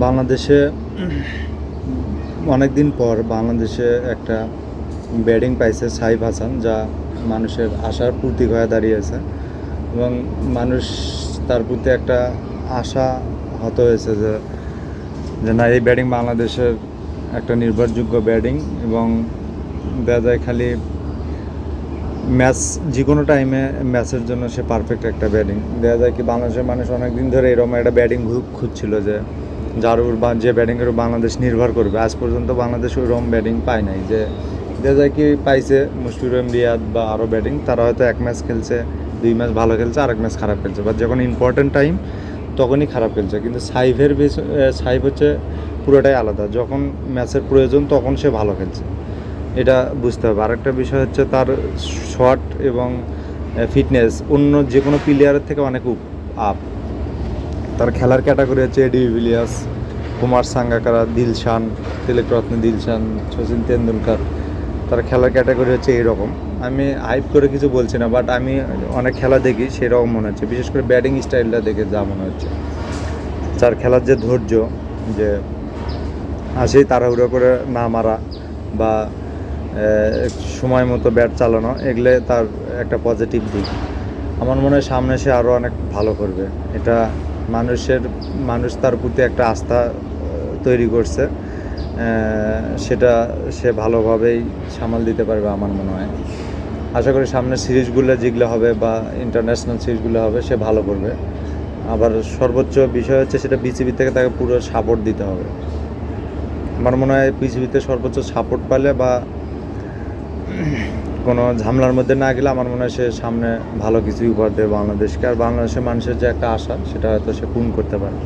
বাংলাদেশে অনেক দিন পর বাংলাদেশে একটা ব্যাটিং পাইছে সাইফ হাসান, যা মানুষের আশার প্রতীক হয়ে দাঁড়িয়েছে এবং মানুষ তার প্রতি একটা আশা হত হয়েছে যে যে না, এই ব্যাটিং বাংলাদেশের একটা নির্ভরযোগ্য ব্যাটিং এবং দেখা যায় খালি ম্যাচ যে কোনো টাইমে ম্যাচের জন্য সে পারফেক্ট একটা ব্যাটিং। দেখা যায় কি বাংলাদেশের মানুষ অনেক দিন ধরে এরকম একটা ব্যাটিং খুঁজছিল যে যার উপর বা যে ব্যাটিংয়ের উপর বাংলাদেশ নির্ভর করবে। আজ পর্যন্ত বাংলাদেশ ওইরকম ব্যাটিং পায় নাই। যে দেখা যায় কি পাইছে মুশফিকুর রহিম রিয়াদ বা আরও ব্যাটিং, তারা হয়তো এক ম্যাচ খেলছে, 2 ম্যাচ ভালো খেলছে, আরেক ম্যাচ খারাপ খেলছে, বা যখন ইম্পর্টেন্ট টাইম তখনই খারাপ খেলছে। কিন্তু সাইফ হচ্ছে পুরোটাই আলাদা, যখন ম্যাচের প্রয়োজন তখন সে ভালো খেলছে, এটা বুঝতে হবে। আরেকটা বিষয় হচ্ছে তার শট এবং ফিটনেস অন্য যে কোনো প্লেয়ারের থেকে অনেক আপ। তার খেলার ক্যাটাগরি হচ্ছে এডি ভিলিয়ার্স, কুমার সাঙ্গাকারা, দিলশান, তিলকরত্নে দিলশান, সচিন তেন্ডুলকার। তার খেলার ক্যাটাগরি হচ্ছে এইরকম। আমি হাইপ করে কিছু বলছি না, বাট আমি অনেক খেলা দেখি সেরকম মনে হচ্ছে, বিশেষ করে ব্যাটিং স্টাইলটা দেখে যা মনে হচ্ছে। যার খেলার যে ধৈর্য, যে আসেই তাড়াহুড়ো করে না মারা বা সময় মতো ব্যাট চালানো, এগুলো তার একটা পজিটিভ দিক। আমার মনে হয় সামনে সে আরও অনেক ভালো করবে। এটা মানুষ তার প্রতি একটা আস্থা তৈরি করছে, সেটা সে ভালোভাবেই সামাল দিতে পারবে আমার মনে হয়। আশা করি সামনের সিরিজগুলো যেগুলো হবে বা ইন্টারন্যাশনাল সিরিজগুলো হবে সে ভালো করবে। আবার সর্বোচ্চ বিষয় হচ্ছে সেটা বিসিবি থেকে তাকে পুরো সাপোর্ট দিতে হবে। আমার মনে হয় পৃথিবীতে সর্বোচ্চ সাপোর্ট পেলে বা কোনো ঝামেলার মধ্যে না গেলে আমার মনে হয় সে সামনে ভালো কিছুই উপহার দেবে বাংলাদেশকে, আর বাংলাদেশের মানুষের যে একটা আশা সেটা হয়তো সে পূরণ করতে পারে।